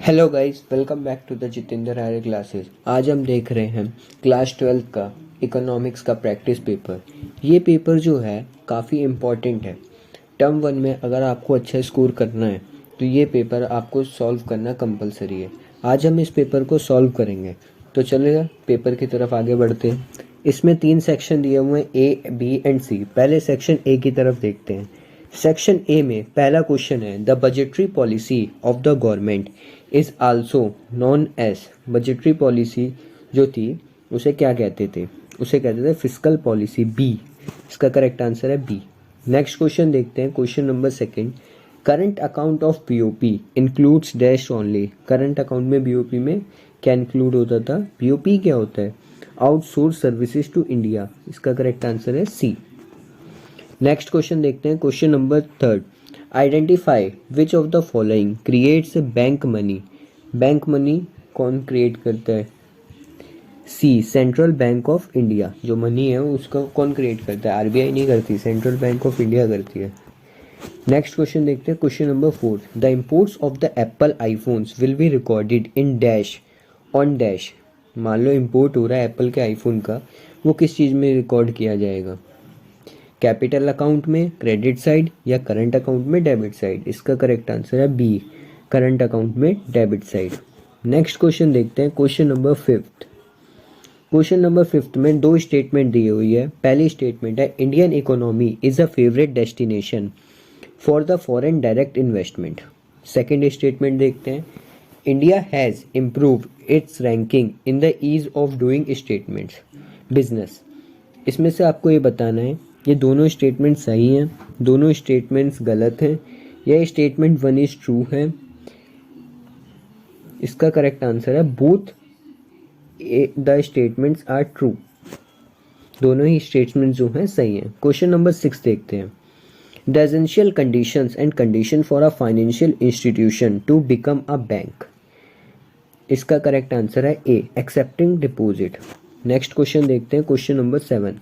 Hello guys, welcome back to the Jitendra Arya classes. आज हम देख रहे हैं क्लास 12 का इकोनॉमिक्स का प्रैक्टिस पेपर। ये पेपर जो है काफ़ी इम्पॉर्टेंट है। टर्म 1 में अगर आपको अच्छा स्कोर करना है तो ये पेपर आपको सॉल्व करना कंपलसरी है। आज हम इस पेपर को सॉल्व करेंगे, तो चलिए पेपर की तरफ आगे बढ़ते हैं। इसमें 3 सेक्शन दिए हुए हैं, ए, बी एंड सी। पहले सेक्शन ए की तरफ देखते हैं। सेक्शन ए में पहला क्वेश्चन है, the budgetary policy of the government is also known as. Budgetary policy जो थी उसे क्या कहते थे? उसे कहते थे फिस्कल पॉलिसी। बी, इसका करेक्ट आंसर है बी। नेक्स्ट क्वेश्चन देखते हैं, question number second. Current account of BOP includes dash only. Current account में बीओपी में क्या इंक्लूड होता था? बीओपी क्या होता है? Outsource services to India. इसका करेक्ट आंसर है सी। नेक्स्ट क्वेश्चन देखते हैं, question number third. Identify which of the following creates bank money. Bank money कौन क्रिएट करता है? सी, सेंट्रल बैंक ऑफ इंडिया। जो मनी है उसका कौन क्रिएट करता है? आरबीआई नहीं करती, सेंट्रल बैंक ऑफ इंडिया करती है। नेक्स्ट क्वेश्चन देखते हैं, question number fourth. The imports of the Apple iPhones will be recorded in dash on dash. मान लो इम्पोर्ट हो रहा है एप्पल के आईफोन का, वो किस चीज़ में रिकॉर्ड किया जाएगा? कैपिटल अकाउंट में, क्रेडिट साइड, या करंट अकाउंट में, डेबिट साइड। इसका करेक्ट आंसर है बी, करंट अकाउंट में डेबिट साइड। नेक्स्ट क्वेश्चन देखते हैं, question number fifth. Question number fifth में 2 स्टेटमेंट दी हुई है। पहली स्टेटमेंट है, Indian economy is a favourite destination for the foreign direct investment. Second statement देखते हैं, India has improved its ranking in the ease of doing statements business. इसमें से आपको ये बताना है ये दोनों स्टेटमेंट सही हैं, दोनों स्टेटमेंट्स गलत हैं, यह स्टेटमेंट 1 इज ट्रू है। इसका करेक्ट आंसर है both the statements are true. दोनों ही स्टेटमेंट्स जो हैं सही हैं। क्वेश्चन नंबर 6 देखते हैं। The essential conditions and condition for a financial institution to become a bank. इसका करेक्ट आंसर है A, accepting deposit. Next question देखते हैं, question number 7।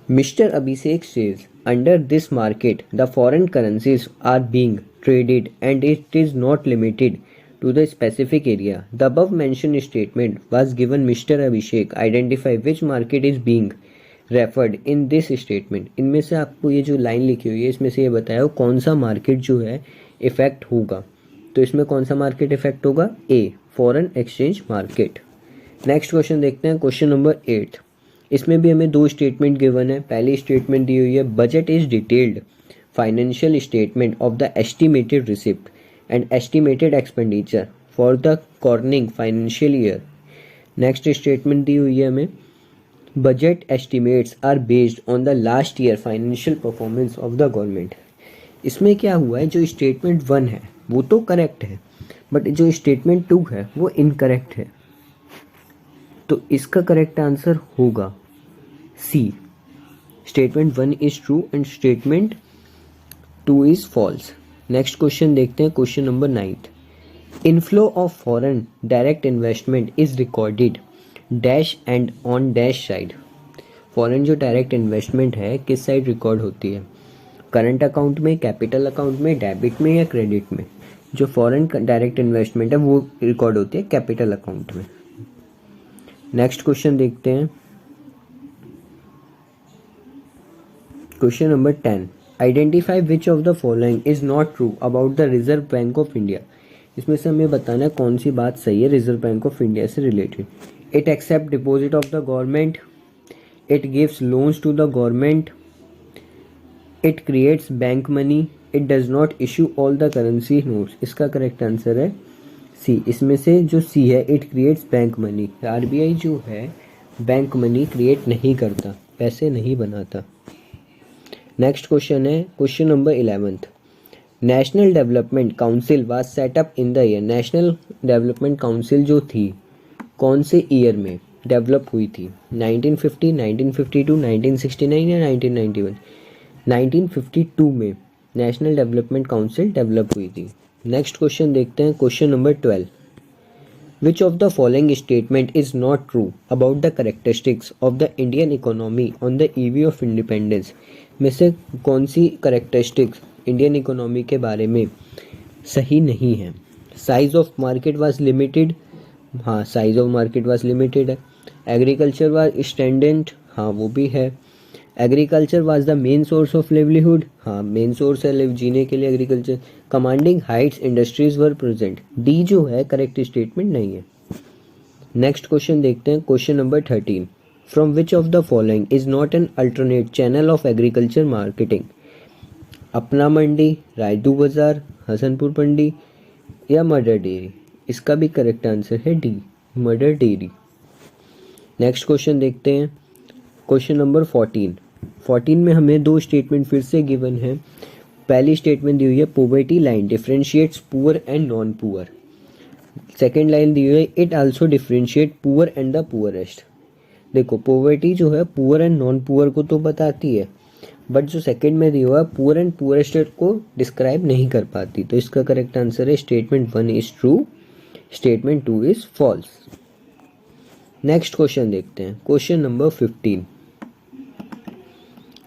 Mr. Abhishek says, under this market, the foreign currencies are being traded and it is not limited to the specific area. The above mentioned statement was given Mr. Abhishek. Identify which market is being referred in this statement. इनमें से आपको ये जो line लिखी हुई है इसमें से ये बताया कौन सा मार्केट जो है इफेक्ट होगा। तो इसमें कौन सा मार्केट इफेक्ट होगा? A, foreign exchange market. Next question देखते हैं, क्वेश्चन नंबर 8। इसमें भी हमें 2 स्टेटमेंट गिवन है। पहली स्टेटमेंट दी हुई है, budget is detailed financial statement of the estimated receipt and estimated expenditure for the coming financial year. Next statement दी हुई है हमें, budget estimates are based on the last year financial performance of the government. इसमें क्या हुआ है, जो statement 1 है वो तो करेक्ट है, बट जो स्टेटमेंट 2 है वो इनकरेक्ट है। तो इसका करेक्ट आंसर होगा C, statement 1 is true and statement 2 is false. Next question देखते हैं, question number 9। Inflow of foreign direct investment is recorded dash and on dash side. Foreign जो डायरेक्ट इन्वेस्टमेंट है किस साइड रिकॉर्ड होती है? Current account में, capital account में, debit में या क्रेडिट में? जो फॉरेन डायरेक्ट इन्वेस्टमेंट है वो रिकॉर्ड होती है कैपिटल अकाउंट में। नेक्स्ट क्वेश्चन देखते हैं, question number 10। Identify which of the following is not true about the reserve Bank of India. इसमें से हमें बताना है कौन सी बात सही है रिजर्व बैंक ऑफ इंडिया से रिलेटेड। It accept deposit of the government, it gives loans to the government, it creates bank money, it does not issue all the currency notes. इसका करेक्ट आंसर है सी। इसमें से जो C है, it creates bank money. RBI जो है bank money create नहीं करता, पैसे नहीं बनाता। नेक्स्ट क्वेश्चन है, question number 11। National development council was set up in the year. National development council जो थी कौन से ईयर में डेवलप हुई थी? 1950, 1952, 1969 या 1991? 1952 में नेशनल डेवलपमेंट काउंसिल डेवलप हुई थी। नेक्स्ट क्वेश्चन देखते हैं, question number 12। Which of the following statement is not true about the characteristics of the Indian economy on the EV of independence. में से कौन सी करेक्टरिस्टिक्स इंडियन इकोनॉमी के बारे में सही नहीं है? Size of market was limited, हाँ size of market was limited है। एग्रीकल्चर वाज स्टैंडर्ड, हाँ वो भी है। Agriculture was the main source of livelihood, हाँ मेन सोर्स है लिव जीने के लिए agriculture. Commanding heights industries were present, D जो है करेक्ट स्टेटमेंट नहीं है। नेक्स्ट क्वेश्चन देखते हैं, question number 13, from which of the following is not an alternate channel of agriculture marketing? अपना मंडी, रायदू बाजार, हसनपुर मंडी या मदर डेयरी? इसका भी करेक्ट आंसर है D, mother dairy. Next question देखते हैं, क्वेश्चन नंबर 14 में हमें दो स्टेटमेंट फिर से गिवन है। पहली स्टेटमेंट दी हुई है poverty line differentiates poor and non poor. Second line दी हुई है it also differentiate poor and the poorest. देखो पॉवर्टी जो है पुअर एंड नॉन पुअर को तो बताती है, बट जो सेकंड में दिया हुआ है पुअर एंड पुअरेस्ट को डिस्क्राइब नहीं कर पाती। तो इसका करेक्ट आंसर है statement 1 is true, statement 2 is false. Next question देखते हैं, क्वेश्चन नंबर 15।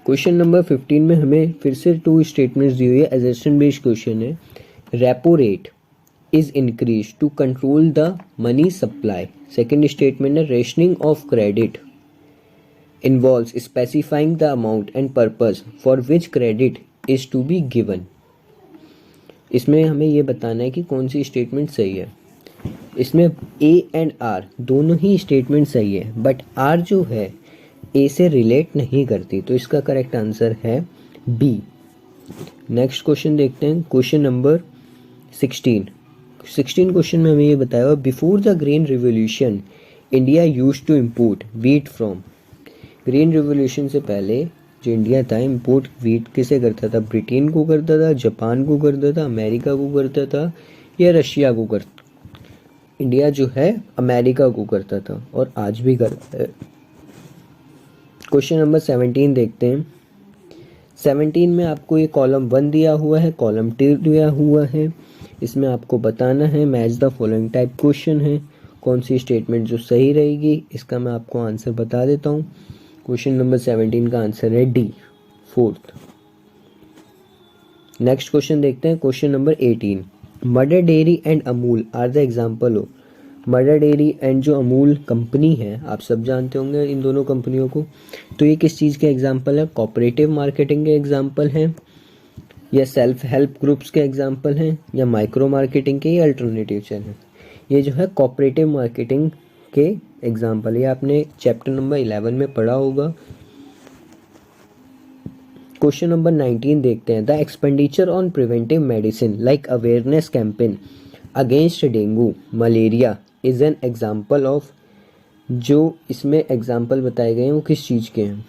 क्वेश्चन नंबर 15 में हमें फिर से टू स्टेटमेंट्स दी हुई है, एजम्पशन बेस्ड क्वेश्चन है। Repo rate is increase to control the money supply. Second statement है rationing of credit involves specifying the amount and purpose for which credit is to be given। इसमें हमें ये बताना है कि कौन सी स्टेटमेंट सही है। इसमें ए एंड आर दोनों ही स्टेटमेंट सही है, बट आर जो है ए से रिलेट नहीं करती, तो इसका करेक्ट आंसर है बी। नेक्स्ट क्वेश्चन देखते हैं, क्वेश्चन नंबर 16 क्वेश्चन में हमें ये बताया हुआ before the grain revolution India used to import wheat from. Green revolution से पहले जो इंडिया था इम्पोर्ट व्हीट किसे करता था? ब्रिटेन को करता था, जापान को करता था, अमेरिका को करता था या रशिया को करता? इंडिया जो है अमेरिका को करता था और आज भी करता है। क्वेश्चन नंबर 17 देखते हैं। 17 में आपको ये कॉलम 1 दिया हुआ है, कॉलम 2 दिया हुआ है। इसमें आपको बताना है match the following type question है, कौन सी स्टेटमेंट जो सही रहेगी। इसका मैं आपको आंसर बता देता हूँ। क्वेश्चन नंबर 17 का आंसर है डी, 4th। नेक्स्ट क्वेश्चन देखते हैं, question number 18। Mother Dairy and Amul are the example of. Mother Dairy and जो अमूल कंपनी है, आप सब जानते होंगे इन दोनों कंपनियों को, तो ये किस चीज़ के एग्जाम्पल है? कोऑपरेटिव मार्केटिंग के एग्जाम्पल हैं, या सेल्फ हेल्प ग्रुप्स के एग्जाम्पल हैं, या माइक्रो मार्केटिंग के, या अल्टरनेटिव चैनल। ये जो है कोऑपरेटिव मार्केटिंग के एग्जाम्पल, ये आपने चैप्टर नंबर 11 में पढ़ा होगा। क्वेश्चन नंबर 19 देखते हैं। The expenditure on preventive medicine like awareness campaign against dengue malaria is an example of. जो इसमें एग्जाम्पल बताए गए हैं वो किस चीज़ के हैं?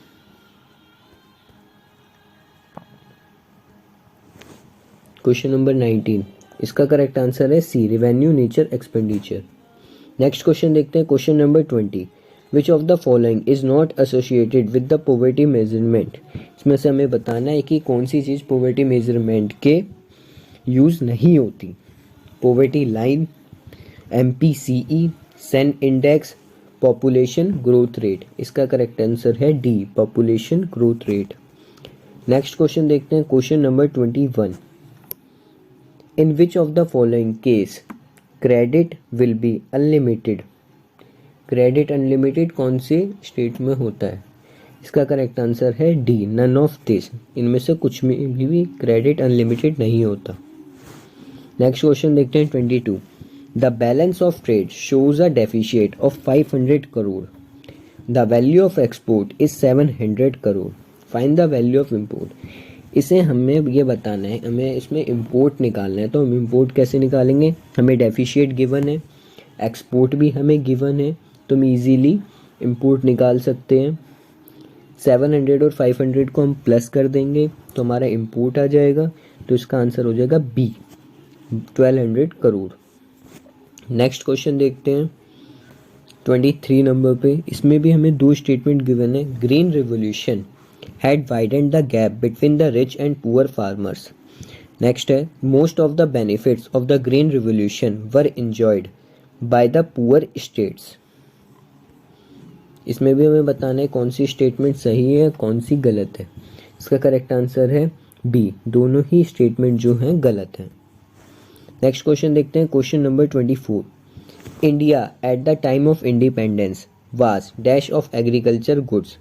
क्वेश्चन नंबर 19, इसका करेक्ट आंसर है C, revenue nature expenditure. Next question देखते हैं, question number 20। Which of the following is not associated with the poverty measurement. इसमें से हमें बताना है कि कौन सी चीज़ पॉवर्टी मेजरमेंट के यूज़ नहीं होती। Poverty line, MPCE, Sen index, population growth rate. इसका करेक्ट आंसर है D, population growth rate. Next question देखते हैं, question number 21। In which of the following case credit will be unlimited. Credit unlimited कौन से state में होता है? इसका करेक्ट आंसर है डी, नन ऑफ दिस। इनमें से कुछ में भी क्रेडिट अनलिमिटेड नहीं होता। नेक्स्ट क्वेश्चन देखते हैं 22। The balance of trade shows a deficit of 500 crore. The value of export is 700 crore. Find the value of import. इसे हमें ये बताना है, हमें इसमें इम्पोर्ट निकालना है। तो हम इम्पोर्ट कैसे निकालेंगे? हमें डेफिशिएट गिवन है, एक्सपोर्ट भी हमें गिवन है, तो हम इजीली इम्पोर्ट निकाल सकते हैं। 700 और 500 को हम प्लस कर देंगे तो हमारा इम्पोर्ट आ जाएगा। तो इसका आंसर हो जाएगा बी, 1200 करोड़। नेक्स्ट क्वेश्चन देखते हैं 23 नंबर पे। इसमें भी हमें दो स्टेटमेंट गिवन है। Green revolution had widened the gap between the rich and poor farmers। Next है most of the benefits of the green revolution were enjoyed by the poor states। इसमें भी हमें बताना है कौन सी स्टेटमेंट सही है कौन सी गलत है। इसका करेक्ट आंसर है बी, दोनों ही स्टेटमेंट जो हैं गलत हैं। नेक्स्ट क्वेश्चन देखते हैं, question number 24। India at the time of independence was dash of agriculture goods.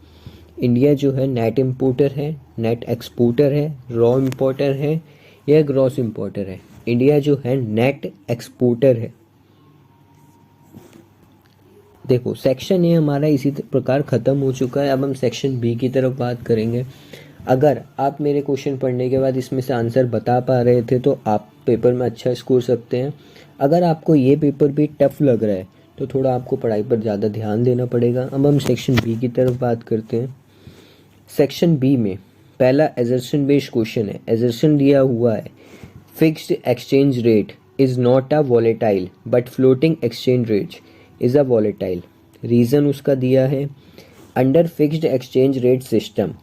India जो है नेट इम्पोर्टर है, नेट एक्सपोर्टर है, रॉ इम्पोर्टर है या ग्रॉस इम्पोर्टर है। इंडिया जो है नेट एक्सपोर्टर है। देखो सेक्शन ए हमारा इसी प्रकार ख़त्म हो चुका है। अब हम सेक्शन बी की तरफ बात करेंगे। अगर आप मेरे क्वेश्चन पढ़ने के बाद इसमें से आंसर बता पा रहे थे तो आप पेपर में अच्छा स्कोर सकते हैं। अगर आपको ये पेपर भी टफ लग रहा है तो थोड़ा आपको पढ़ाई पर ज़्यादा ध्यान देना पड़ेगा। अब हम सेक्शन बी की तरफ बात करते हैं। सेक्शन बी में पहला एजर्शन बेस्ड क्वेश्चन है। एजर्शन दिया हुआ है, fixed exchange rate is not a volatile but floating exchange rate is a volatile. Reason उसका दिया है, under fixed exchange rate system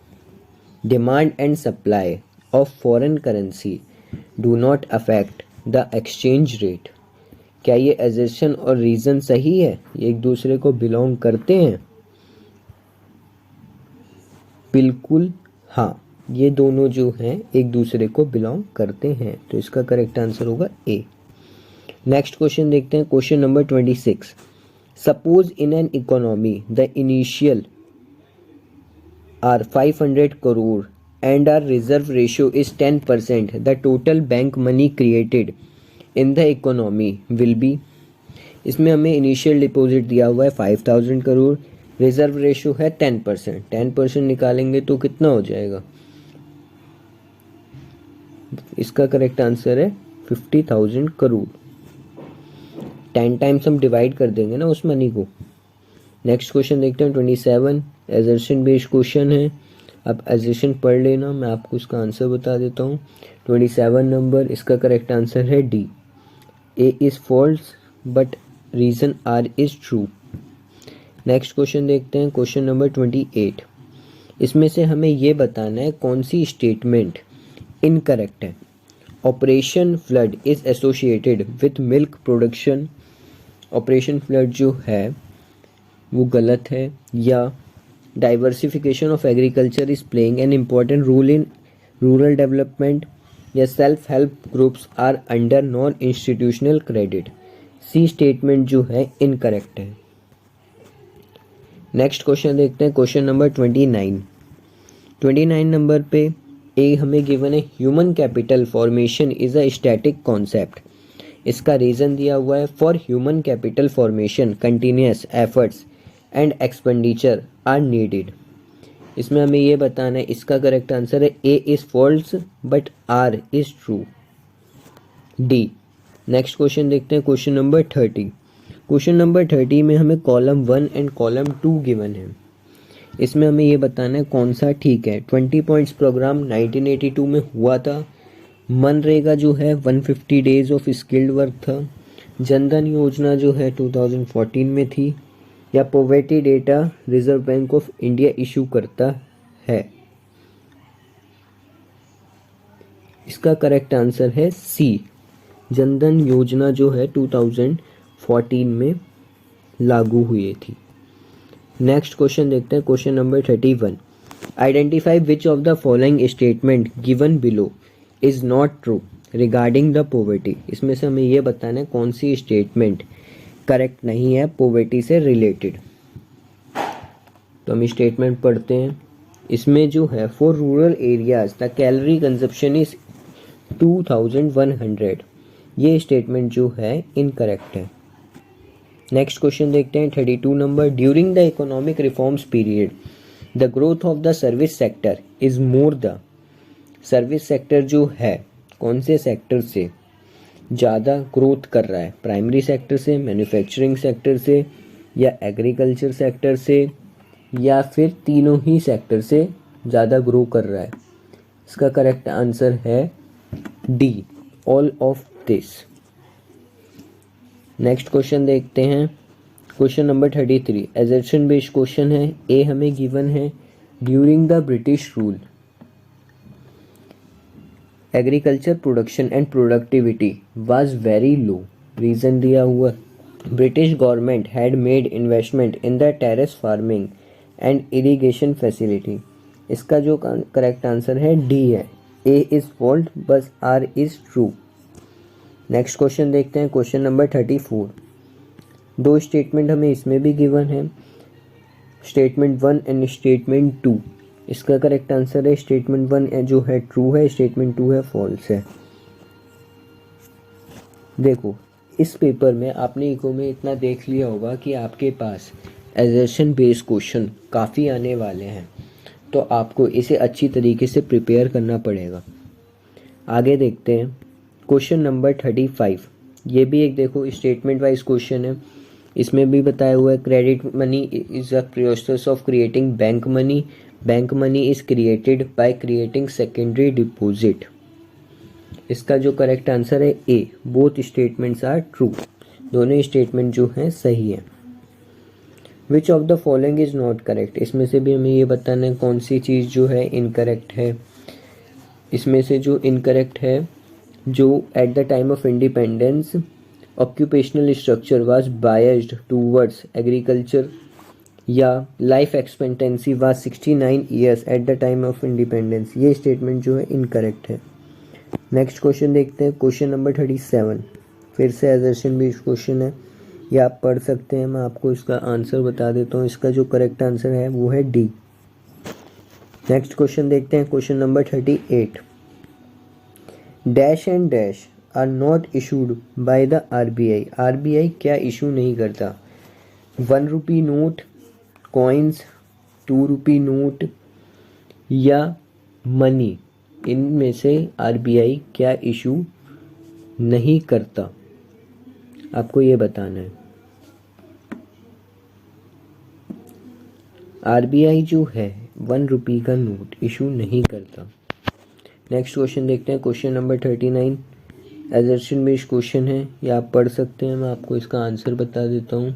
demand and supply of foreign currency do not affect the exchange rate. क्या ये assertion और reason सही है? ये एक दूसरे को बिलोंग करते हैं? बिल्कुल हाँ, ये दोनों जो हैं एक दूसरे को बिलोंग करते हैं, तो इसका करेक्ट आंसर होगा ए। नेक्स्ट क्वेश्चन देखते हैं, question number 26। Suppose in an economy the initial are 500 crore and our reserve ratio is 10%, the total bank money created in the economy will be। इसमें हमें इनिशियल डिपॉजिट दिया हुआ है 5000 करोड़, रिजर्व रेशो है 10%। 10% निकालेंगे तो कितना हो जाएगा? इसका करेक्ट आंसर है 50,000 करोड़। 10 टाइम्स हम डिवाइड कर देंगे ना उस मनी को। नेक्स्ट क्वेश्चन देखते हैं 27। एजर्शन बेस्ड क्वेश्चन है। आप एजर्शन पढ़ लेना, मैं आपको इसका आंसर बता देता हूँ। 27 नंबर, इसका करेक्ट आंसर है D, A is false but reason R is true. Next question देखते हैं, क्वेश्चन नंबर 28। इसमें से हमें ये बताना है कौन सी स्टेटमेंट इनकरेक्ट है। Operation flood is associated with milk production. Operation flood जो है वो गलत है, या diversification of agriculture is playing an important role in rural development, या self help groups are under non institutional credit. C statement जो है इनकरेक्ट है। नेक्स्ट क्वेश्चन देखते हैं, क्वेश्चन नंबर 29। 29 नंबर पे ए हमें गिवन है, human capital formation is a static concept. इसका रीज़न दिया हुआ है, for human capital formation continuous efforts and expenditure are needed. इसमें हमें ये बताना है, इसका करेक्ट आंसर है A is false but R is true, D. Next question देखते हैं, क्वेश्चन नंबर 30। क्वेश्चन नंबर 30 में हमें कॉलम 1 एंड कॉलम 2 गिवन है। इसमें हमें ये बताना है कौन सा ठीक है। 20 पॉइंट्स प्रोग्राम 1982 में हुआ था। मनरेगा जो है 150 डेज ऑफ स्किल्ड वर्क था। जनधन योजना जो है 2014 में थी, या poverty data reserve Bank of India issue करता है। इसका करेक्ट आंसर है सी, जनधन योजना जो है 2014 में लागू हुई थी। नेक्स्ट क्वेश्चन देखते हैं, question number 31। Identify which of the following statement given below is not true regarding the poverty. इसमें से हमें ये बताना है कौन सी स्टेटमेंट करेक्ट नहीं है पॉवर्टी से रिलेटेड। तो हम स्टेटमेंट पढ़ते हैं। इसमें जो है, for rural areas the calorie consumption is 2100। ये स्टेटमेंट जो है इनकरेक्ट है। नेक्स्ट क्वेश्चन देखते हैं 32 number. During the economic reforms period the growth of the service sector is more. The service sector जो है कौन से सेक्टर से ज़्यादा ग्रोथ कर रहा है? प्राइमरी सेक्टर से, मैन्युफैक्चरिंग सेक्टर से, या एग्रीकल्चर सेक्टर से, या फिर तीनों ही सेक्टर से ज़्यादा ग्रो कर रहा है? इसका करेक्ट आंसर है D, all of this. Next question देखते हैं, question number 33। Assertion based question है। ए हमें गिवन है, during the British rule agriculture production and productivity was very low. Reason दिया हुआ, British government had made investment in the terrace farming and irrigation facility. इसका जो correct answer है D है, A is fault but R is true. Next question देखते हैं, question number 34। दो statement हमें इसमें भी गिवन है, स्टेटमेंट 1 एंड स्टेटमेंट 2। इसका करेक्ट आंसर है स्टेटमेंट 1 जो है ट्रू है, स्टेटमेंट 2 है फॉल्स है। देखो इस पेपर में आपने इको में इतना देख लिया होगा कि आपके पास एजर्शन बेस्ड क्वेश्चन काफ़ी आने वाले हैं, तो आपको इसे अच्छी तरीके से प्रिपेयर करना पड़ेगा। आगे देखते हैं क्वेश्चन नंबर 35। ये भी एक देखो स्टेटमेंट वाइज क्वेश्चन है। इसमें भी बताया हुआ है credit money is a process of creating bank money. Bank money is created by creating secondary deposit. इसका जो करेक्ट आंसर है ए, बोथ स्टेटमेंट्स आर ट्रू। दोनों स्टेटमेंट जो हैं सही है। विच of the following is not correct. इसमें से भी हमें ये बताना है कौन सी चीज़ जो है इनकरेक्ट है। इसमें से जो इनकरेक्ट है, जो at the time of independence occupational structure was biased towards agriculture, या life expectancy was 69 years at the time of independence. ये स्टेटमेंट जो है इनकरेक्ट है। नेक्स्ट क्वेश्चन देखते हैं, क्वेश्चन नंबर 37। फिर से एजर्शन बेस्ड क्वेश्चन है, ये आप पढ़ सकते हैं, मैं आपको इसका आंसर बता देता हूँ। इसका जो करेक्ट आंसर है वो है डी। नेक्स्ट क्वेश्चन देखते हैं, question number 38। Dash and dash are not issued by the RBI. RBI क्या इशू नहीं करता? 1 rupee note, coins, 2 rupee note या मनी, इनमें से आरबीआई क्या इशू नहीं करता? आपको ये बताना है। आरबीआई जो है 1 रुपी का नोट इशू नहीं करता। नेक्स्ट क्वेश्चन देखते हैं, question number 39। Assertion based question है, ये आप पढ़ सकते हैं, मैं आपको इसका आंसर बता देता हूँ।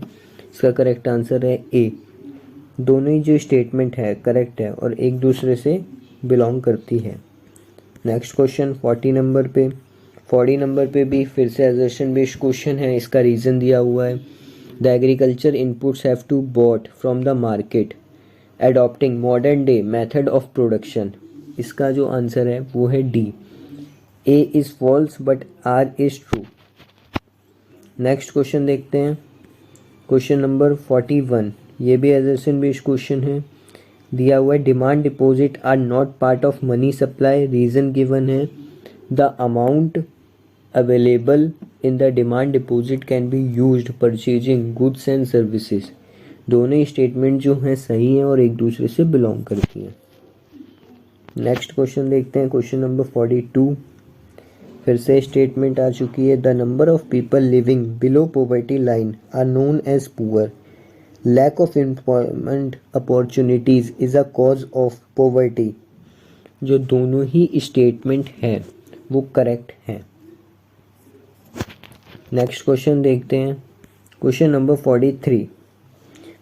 इसका करेक्ट आंसर है ए। दोनों ही जो स्टेटमेंट है करेक्ट है और एक दूसरे से बिलोंग करती है। नेक्स्ट क्वेश्चन 40 नंबर पे। 40 नंबर पे भी फिर से एजर्शन बेस्ड क्वेश्चन है। इसका रीज़न दिया हुआ है, the agriculture inputs have to bought from the market adopting modern day method of production. इसका जो आंसर है वो है D, A is false but R is true. Next question देखते हैं, क्वेश्चन नंबर 41। ये भी एजर्शन बेस्ड क्वेश्चन है, दिया हुआ है demand deposit are not part of money supply. Reason given है, the amount available in the demand deposit can be used purchasing goods and services. दोनों ही स्टेटमेंट जो हैं सही हैं और एक दूसरे से बिलोंग करती हैं। नेक्स्ट क्वेश्चन देखते हैं, क्वेश्चन नंबर 42। फिर से स्टेटमेंट आ चुकी है, the number of people living below poverty line are known as poor. Lack of employment opportunities is a cause of poverty. जो दोनों ही स्टेटमेंट हैं वो करेक्ट हैं। नेक्स्ट क्वेश्चन देखते हैं, question number 43।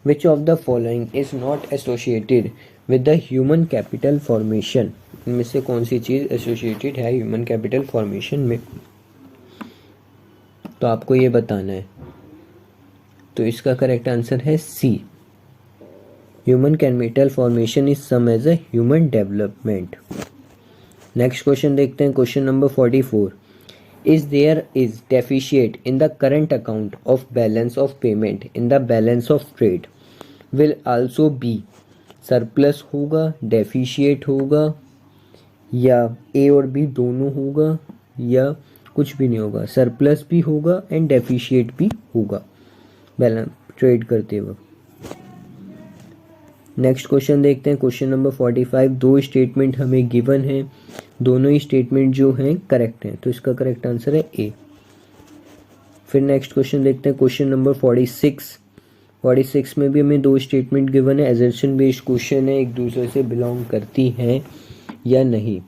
Which of the following is not associated with the human capital formation. इनमें से कौन सी चीज़ एसोसिएटेड है ह्यूमन कैपिटल फॉर्मेशन में? तो आपको ये बताना है। तो इसका करेक्ट आंसर है C, human capital formation is same as a human development. Next question देखते हैं, question number 44। Is there is deficit in the current account of balance of payment in the balance of trade will also be. Surplus होगा, deficit होगा, या ए और B दोनों होगा, या कुछ भी नहीं होगा। सरप्लस भी होगा एंड डेफिशिएट भी होगा बैलेंस ट्रेड करते वक्त। नेक्स्ट क्वेश्चन देखते हैं, क्वेश्चन नंबर 45। दो स्टेटमेंट हमें गिवन है, दोनों ही स्टेटमेंट जो हैं करेक्ट हैं, तो इसका करेक्ट आंसर है ए। फिर नेक्स्ट क्वेश्चन देखते हैं, क्वेश्चन नंबर 46। 46 में भी हमें दो स्टेटमेंट गिवन है, एजर्शन बेस्ड क्वेश्चन है, एक दूसरे से बिलोंग करती हैं या नहीं।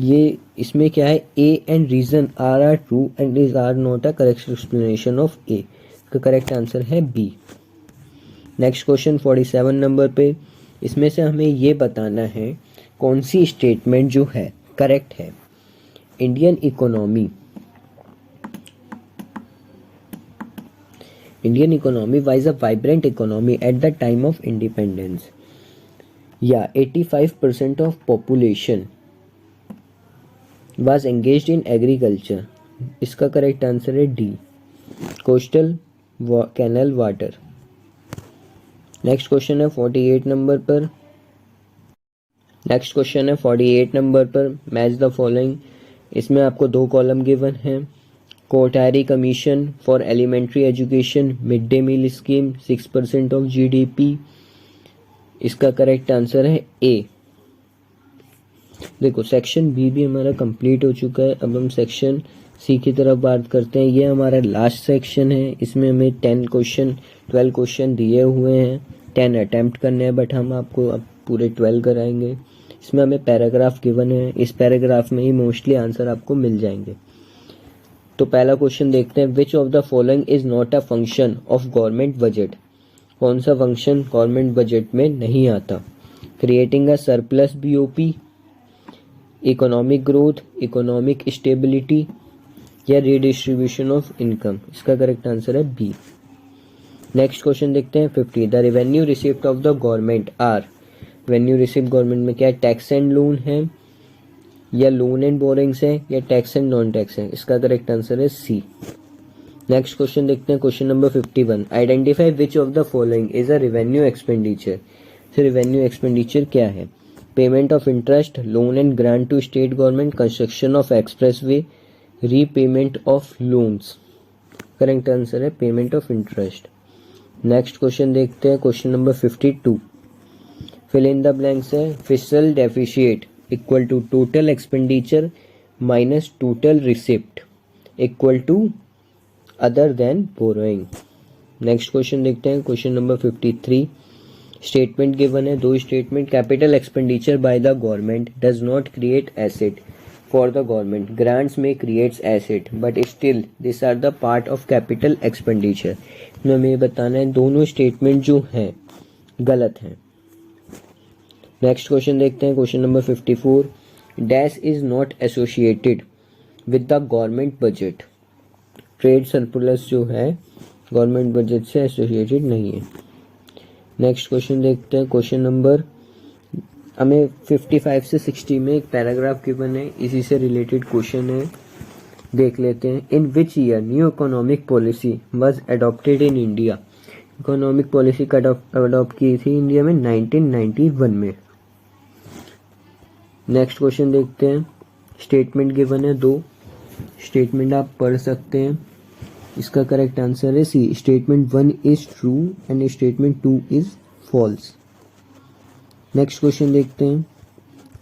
ये इसमें क्या है, A and reason are true and is R not a correct explanation of A. इसका करेक्ट आंसर है बी। नेक्स्ट क्वेश्चन 47 नंबर पे, इसमें से हमें ये बताना है कौन सी स्टेटमेंट जो है करेक्ट है। Indian economy was a vibrant economy at the time of independence, या 85% of population was engaged in agriculture इसका करेक्ट आंसर है D, coastal canal water. Next question है 48 नंबर पर। Match the following. इसमें आपको दो कॉलम गिवन हैं। Kothari commission for elementary education, mid day meal scheme, 6% of GDP। इसका करेक्ट आंसर है ए। देखो सेक्शन बी भी हमारा कंप्लीट हो चुका है। अब हम सेक्शन सी की तरफ बात करते हैं। ये हमारा लास्ट सेक्शन है। इसमें हमें 12 क्वेश्चन दिए हुए हैं। 10 अटेम्प्ट करने हैं, बट हम आपको अब पूरे 12 कराएंगे। इसमें हमें पैराग्राफ गिवन है। इस पैराग्राफ में ही मोस्टली आंसर आपको मिल जाएंगे। तो पहला क्वेश्चन देखते हैं, which of the following is not a function of government budget. कौन सा फंक्शन गवर्नमेंट बजट में नहीं आता? Creating a surplus BOP, economic growth, economic stability या रिडिस्ट्रीब्यूशन ऑफ इनकम। इसका करेक्ट आंसर है बी। नेक्स्ट क्वेश्चन देखते हैं 50, the revenue receipt of the government are. Revenue receipt government में क्या है? टैक्स एंड लोन है, या लोन एंड बोरिंग्स है, या टैक्स एंड नॉन टैक्स है। इसका करेक्ट आंसर है सी। नेक्स्ट क्वेश्चन देखते हैं question number 51, identify which of the following is a revenue expenditure. Revenue expenditure क्या है? Payment of interest, loan and grant to state government, construction of expressway, repayment of loans. Correct answer है payment of interest. Next question देखते हैं question number 52, fill in the blanks है। Fiscal deficit equal to total expenditure minus total receipt equal to other than borrowing. Next question देखते हैं question number 53, statement given है, दो statement. Capital expenditure by the government does not create asset for the government, grants में creates asset but still this are the part of capital expenditure. हमें ये बताना है दोनों स्टेटमेंट जो हैं गलत हैं। नेक्स्ट क्वेश्चन देखते हैं question number 54, dash is not associated with the government budget. Trade surplus जो है गवर्नमेंट बजट से एसोसिएटेड नहीं है। नेक्स्ट क्वेश्चन देखते हैं क्वेश्चन नंबर, हमें 55 से 60 में एक पैराग्राफ गिवन है, इसी से रिलेटेड क्वेश्चन है, देख लेते हैं। In which year new economic policy was adopted in India. Economic policy का अडॉप्ट की थी इंडिया में 1991 में। नेक्स्ट क्वेश्चन देखते हैं, स्टेटमेंट गिवन है, दो स्टेटमेंट आप पढ़ सकते हैं। इसका करेक्ट आंसर है C, statement 1 is true and statement 2 is false. Next question देखते हैं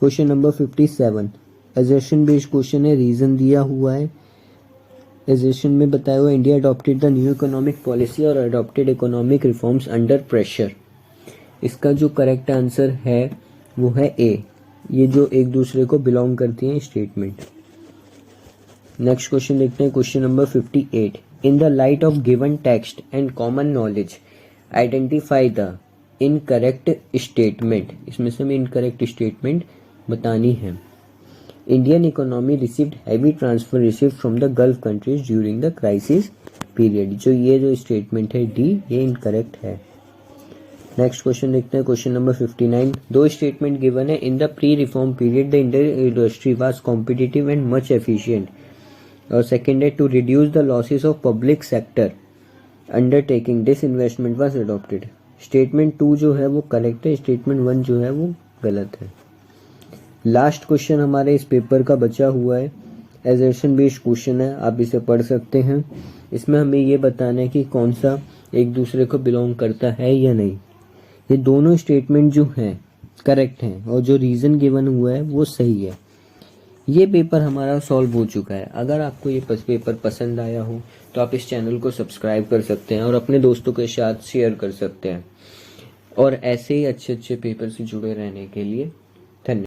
question number 57, assertion based question है, रीजन दिया हुआ है। एजर्शन में बताया हुआ India adopted the new economic policy और adopted economic reforms under pressure. इसका जो करेक्ट आंसर है वो है ए, ये जो एक दूसरे को बिलोंग करती हैं स्टेटमेंट। नेक्स्ट क्वेश्चन देखते हैं question number 58, in the light of given text and common knowledge identify the incorrect statement. इसमें से हमें इनकरेक्ट स्टेटमेंट बतानी है। Indian economy received heavy transfer received from the gulf countries during the crisis period. जो statement है D, ये incorrect है। Next question देखते हैं क्वेश्चन नंबर 59, दो स्टेटमेंट गिवन है, in the pre reform period the Indian industry was competitive and much efficient. और second है, to reduce the losses of public sector undertaking this investment was adopted. Statement 2 जो है वो correct है, statement 1 जो है वो गलत है। लास्ट क्वेश्चन हमारे इस पेपर का बचा हुआ है, एजर्शन बेस्ड क्वेश्चन है, आप इसे पढ़ सकते हैं। इसमें हमें ये बताना है कि कौन सा एक दूसरे को बिलोंग करता है या नहीं। ये दोनों स्टेटमेंट जो हैं करेक्ट हैं और जो रीज़न गिवन हुआ है वो सही है। ये पेपर हमारा सॉल्व हो चुका है। अगर आपको ये पेपर पसंद आया हो तो आप इस चैनल को सब्सक्राइब कर सकते हैं और अपने दोस्तों के साथ शेयर कर सकते हैं। और ऐसे ही अच्छे अच्छे पेपर से जुड़े रहने के लिए